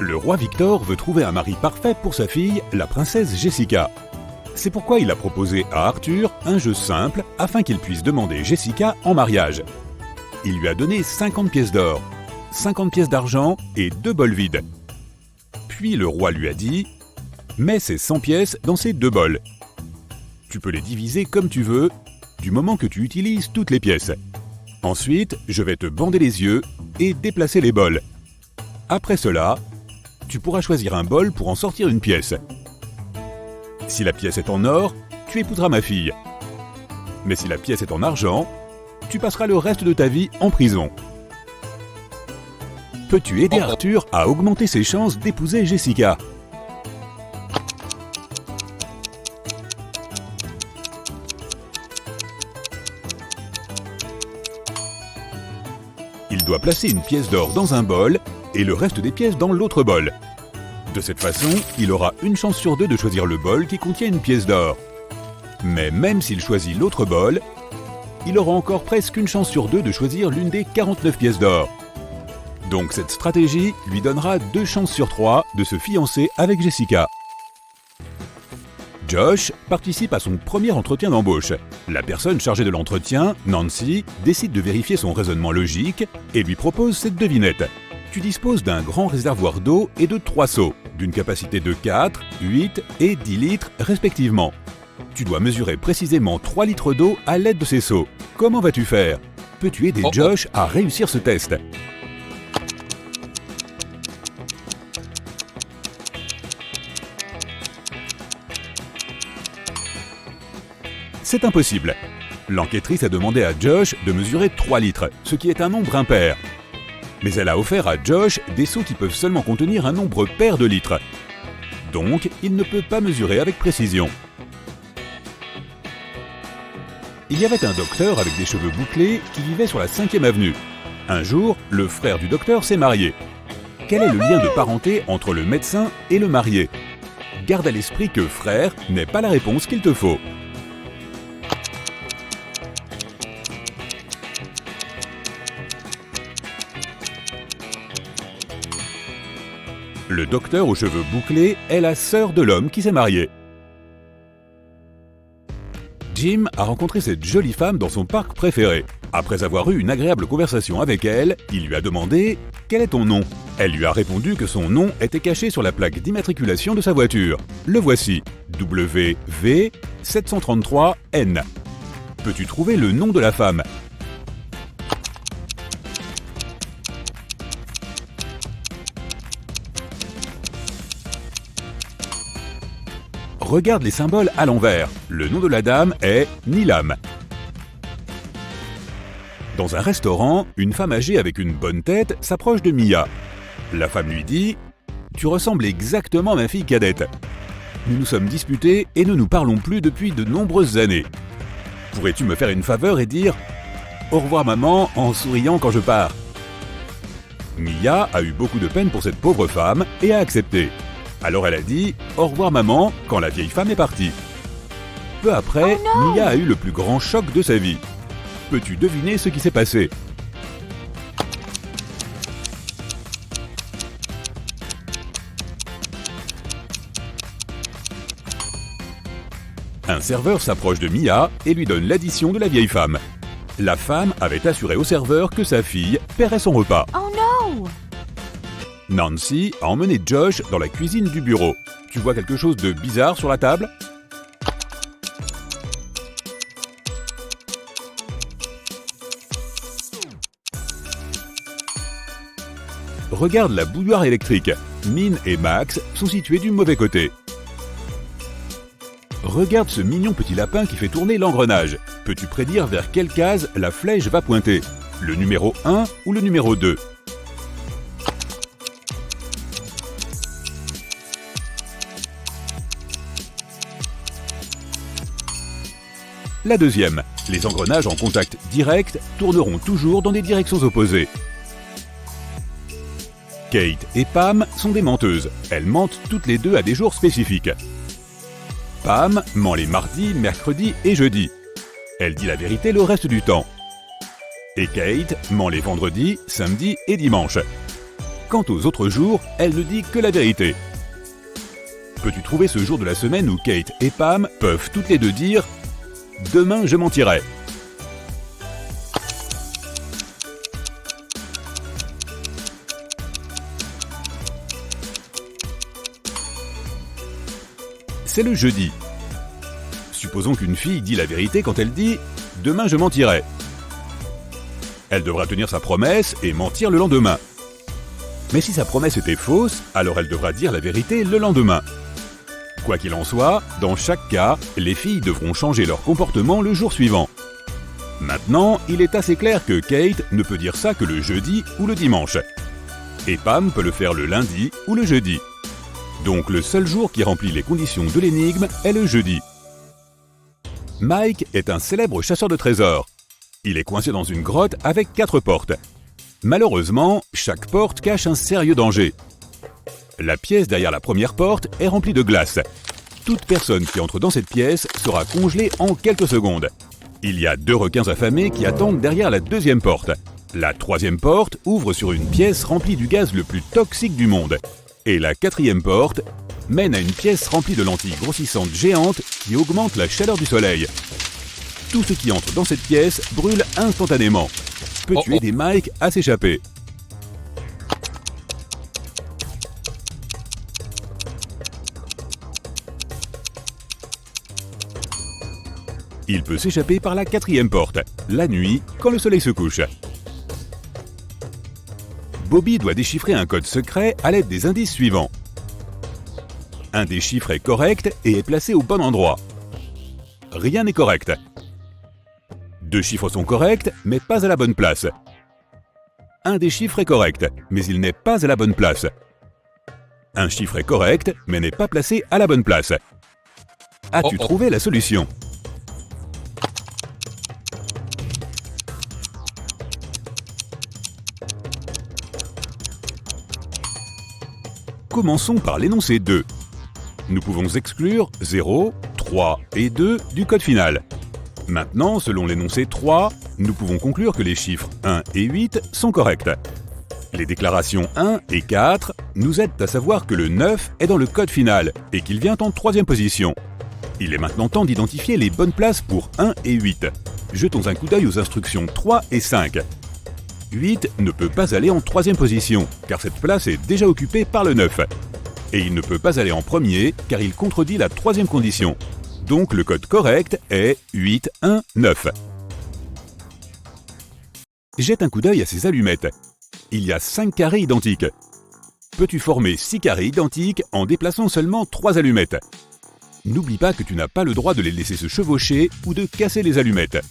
Le roi Victor veut trouver un mari parfait pour sa fille, la princesse Jessica. C'est pourquoi il a proposé à Arthur un jeu simple afin qu'il puisse demander Jessica en mariage. Il lui a donné 50 pièces d'or, 50 pièces d'argent et 2 bols vides. Puis le roi lui a dit « Mets ces 100 pièces dans ces 2 bols. Tu peux les diviser comme tu veux, du moment que tu utilises toutes les pièces. Ensuite, je vais te bander les yeux et déplacer les bols. Après cela, tu pourras choisir un bol pour en sortir une pièce. Si la pièce est en or, tu épouseras ma fille. Mais si la pièce est en argent, tu passeras le reste de ta vie en prison. Peux-tu aider Arthur à augmenter ses chances d'épouser Jessica ? Il doit placer une pièce d'or dans un bol et le reste des pièces dans l'autre bol. De cette façon, il aura une chance sur 2 de choisir le bol qui contient une pièce d'or. Mais même s'il choisit l'autre bol, il aura encore presque une chance sur 2 de choisir l'une des 49 pièces d'or. Donc cette stratégie lui donnera 2 chances sur 3 de se fiancer avec Jessica. Josh participe à son premier entretien d'embauche. La personne chargée de l'entretien, Nancy, décide de vérifier son raisonnement logique et lui propose cette devinette. Tu disposes d'un grand réservoir d'eau et de 3 seaux, d'une capacité de 4, 8 et 10 litres respectivement. Tu dois mesurer précisément 3 litres d'eau à l'aide de ces seaux. Comment vas-tu faire ? Peux-tu aider Josh à réussir ce test ? C'est impossible. L'enquêtrice a demandé à Josh de mesurer 3 litres, ce qui est un nombre impair. Mais elle a offert à Josh des seaux qui peuvent seulement contenir un nombre pair de litres. Donc, il ne peut pas mesurer avec précision. Il y avait un docteur avec des cheveux bouclés qui vivait sur la 5e avenue. Un jour, le frère du docteur s'est marié. Quel est le lien de parenté entre le médecin et le marié ? Garde à l'esprit que frère n'est pas la réponse qu'il te faut. Le docteur aux cheveux bouclés est la sœur de l'homme qui s'est marié. Jim a rencontré cette jolie femme dans son parc préféré. Après avoir eu une agréable conversation avec elle, il lui a demandé « Quel est ton nom ?» Elle lui a répondu que son nom était caché sur la plaque d'immatriculation de sa voiture. Le voici, WV733N. Peux-tu trouver le nom de la femme ? Regarde les symboles à l'envers. Le nom de la dame est Nilam. Dans un restaurant, une femme âgée avec une bonne tête s'approche de Mia. La femme lui dit « Tu ressembles exactement à ma fille cadette. Nous nous sommes disputés et ne nous parlons plus depuis de nombreuses années. Pourrais-tu me faire une faveur et dire « Au revoir maman » en souriant quand je pars ?» Mia a eu beaucoup de peine pour cette pauvre femme et a accepté. Alors elle a dit « Au revoir maman » quand la vieille femme est partie. Peu après, Mia a eu le plus grand choc de sa vie. Peux-tu deviner ce qui s'est passé ? Un serveur s'approche de Mia et lui donne l'addition de la vieille femme. La femme avait assuré au serveur que sa fille paierait son repas. Oh non! Nancy a emmené Josh dans la cuisine du bureau. Tu vois quelque chose de bizarre sur la table ? Regarde la bouilloire électrique. Min et Max sont situés du mauvais côté. Regarde ce mignon petit lapin qui fait tourner l'engrenage. Peux-tu prédire vers quelle case la flèche va pointer ? Le numéro 1 ou le numéro 2 ? La deuxième. Les engrenages en contact direct tourneront toujours dans des directions opposées. Kate et Pam sont des menteuses. Elles mentent toutes les deux à des jours spécifiques. Pam ment les mardis, mercredis et jeudis. Elle dit la vérité le reste du temps. Et Kate ment les vendredis, samedis et dimanches. Quant aux autres jours, elle ne dit que la vérité. Peux-tu trouver ce jour de la semaine où Kate et Pam peuvent toutes les deux dire « Demain, je mentirai ». C'est le jeudi. Supposons qu'une fille dit la vérité quand elle dit « Demain, je mentirai ». Elle devra tenir sa promesse et mentir le lendemain. Mais si sa promesse était fausse, alors elle devra dire la vérité le lendemain. Quoi qu'il en soit, dans chaque cas, les filles devront changer leur comportement le jour suivant. Maintenant, il est assez clair que Kate ne peut dire ça que le jeudi ou le dimanche. Et Pam peut le faire le lundi ou le jeudi. Donc le seul jour qui remplit les conditions de l'énigme est le jeudi. Mike est un célèbre chasseur de trésors. Il est coincé dans une grotte avec 4 portes. Malheureusement, chaque porte cache un sérieux danger. La pièce derrière la première porte est remplie de glace. Toute personne qui entre dans cette pièce sera congelée en quelques secondes. Il y a 2 requins affamés qui attendent derrière la deuxième porte. La troisième porte ouvre sur une pièce remplie du gaz le plus toxique du monde. Et la 4e porte mène à une pièce remplie de lentilles grossissantes géantes qui augmentent la chaleur du soleil. Tout ce qui entre dans cette pièce brûle instantanément. Peux-tu aider Mike à s'échapper? Il peut s'échapper par la 4e porte, la nuit, quand le soleil se couche. Bobby doit déchiffrer un code secret à l'aide des indices suivants. Un des chiffres est correct et est placé au bon endroit. Rien n'est correct. 2 chiffres sont corrects, mais pas à la bonne place. Un des chiffres est correct, mais il n'est pas à la bonne place. Un chiffre est correct, mais n'est pas placé à la bonne place. As-tu trouvé la solution? Commençons par l'énoncé 2. Nous pouvons exclure 0, 3 et 2 du code final. Maintenant, selon l'énoncé 3, nous pouvons conclure que les chiffres 1 et 8 sont corrects. Les déclarations 1 et 4 nous aident à savoir que le 9 est dans le code final et qu'il vient en 3e position. Il est maintenant temps d'identifier les bonnes places pour 1 et 8. Jetons un coup d'œil aux instructions 3 et 5. 8 ne peut pas aller en 3e position, car cette place est déjà occupée par le 9. Et il ne peut pas aller en premier, car il contredit la 3e condition. Donc le code correct est 8, 1, 9. Jette un coup d'œil à ces allumettes. Il y a 5 carrés identiques. Peux-tu former 6 carrés identiques en déplaçant seulement 3 allumettes? N'oublie pas que tu n'as pas le droit de les laisser se chevaucher ou de casser les allumettes.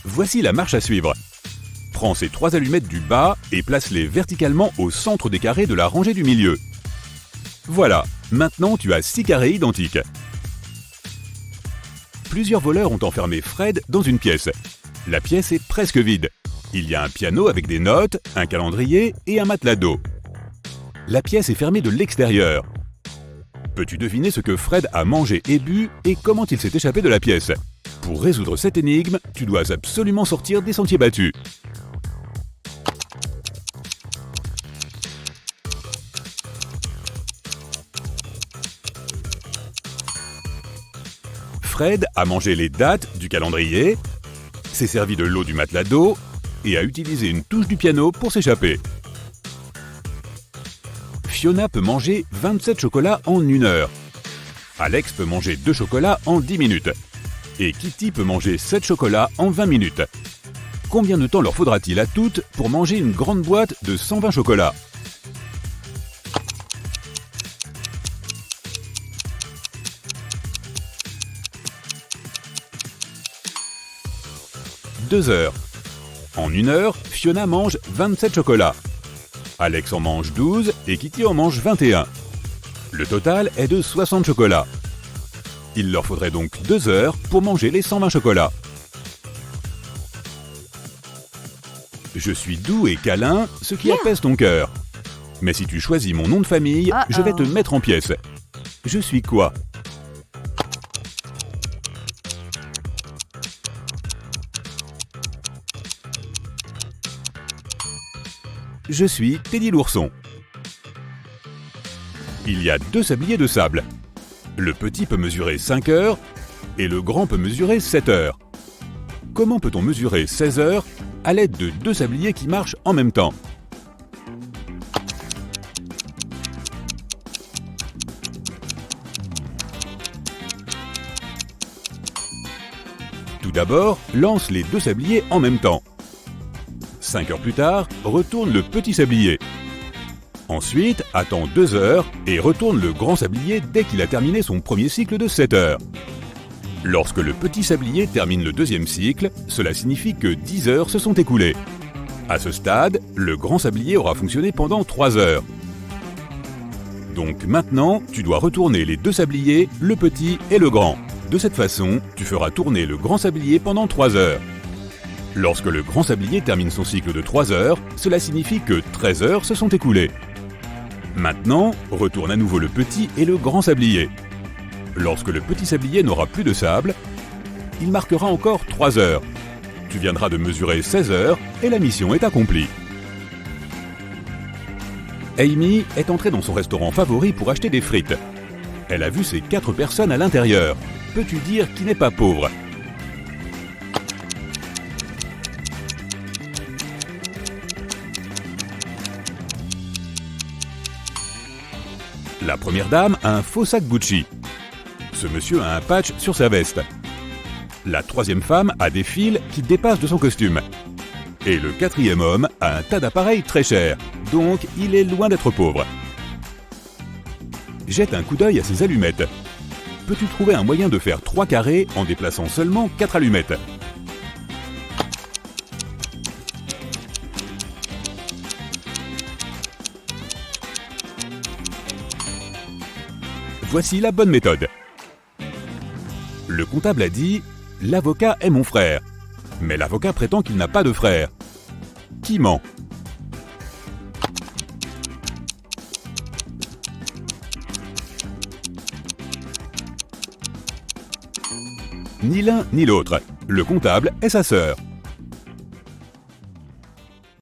Voici la marche à suivre. Prends ces 3 allumettes du bas et place-les verticalement au centre des carrés de la rangée du milieu. Voilà, maintenant tu as 6 carrés identiques. Plusieurs voleurs ont enfermé Fred dans une pièce. La pièce est presque vide. Il y a un piano avec des notes, un calendrier et un matelas d'eau. La pièce est fermée de l'extérieur. Peux-tu deviner ce que Fred a mangé et bu et comment il s'est échappé de la pièce? Pour résoudre cette énigme, tu dois absolument sortir des sentiers battus. Fred a mangé les dates du calendrier, s'est servi de l'eau du matelas d'eau et a utilisé une touche du piano pour s'échapper. Fiona peut manger 27 chocolats en 1 heure. Alex peut manger 2 chocolats en 10 minutes. Et Kitty peut manger 7 chocolats en 20 minutes. Combien de temps leur faudra-t-il à toutes pour manger une grande boîte de 120 chocolats? « 2 heures. En 1 heure, Fiona mange 27 chocolats. Alex en mange 12 et Kitty en mange 21. Le total est de 60 chocolats. Il leur faudrait donc 2 heures pour manger les 120 chocolats. Je suis doux et câlin, ce qui apaise ton cœur. Mais si tu choisis mon nom de famille, je vais te mettre en pièces. Je suis quoi? Je suis Teddy l'ourson. Il y a 2 sabliers de sable. Le petit peut mesurer 5 heures et le grand peut mesurer 7 heures. Comment peut-on mesurer 16 heures à l'aide de 2 sabliers qui marchent en même temps? Tout d'abord, lance les 2 sabliers en même temps. 5 heures plus tard, retourne le petit sablier. Ensuite, attends 2 heures et retourne le grand sablier dès qu'il a terminé son premier cycle de 7 heures. Lorsque le petit sablier termine le deuxième cycle, cela signifie que 10 heures se sont écoulées. À ce stade, le grand sablier aura fonctionné pendant 3 heures. Donc maintenant, tu dois retourner les 2 sabliers, le petit et le grand. De cette façon, tu feras tourner le grand sablier pendant 3 heures. Lorsque le grand sablier termine son cycle de 3 heures, cela signifie que 13 heures se sont écoulées. Maintenant, retourne à nouveau le petit et le grand sablier. Lorsque le petit sablier n'aura plus de sable, il marquera encore 3 heures. Tu viendras de mesurer 16 heures et la mission est accomplie. Amy est entrée dans son restaurant favori pour acheter des frites. Elle a vu ces 4 personnes à l'intérieur. Peux-tu dire qui n'est pas pauvre? La première dame a un faux sac Gucci. Ce monsieur a un patch sur sa veste. La troisième femme a des fils qui dépassent de son costume. Et le quatrième homme a un tas d'appareils très chers, donc il est loin d'être pauvre. Jette un coup d'œil à ses allumettes. Peux-tu trouver un moyen de faire 3 carrés en déplaçant seulement 4 allumettes? Voici la bonne méthode. Le comptable a dit « L'avocat est mon frère ». Mais l'avocat prétend qu'il n'a pas de frère. Qui ment? Ni l'un ni l'autre. Le comptable est sa sœur.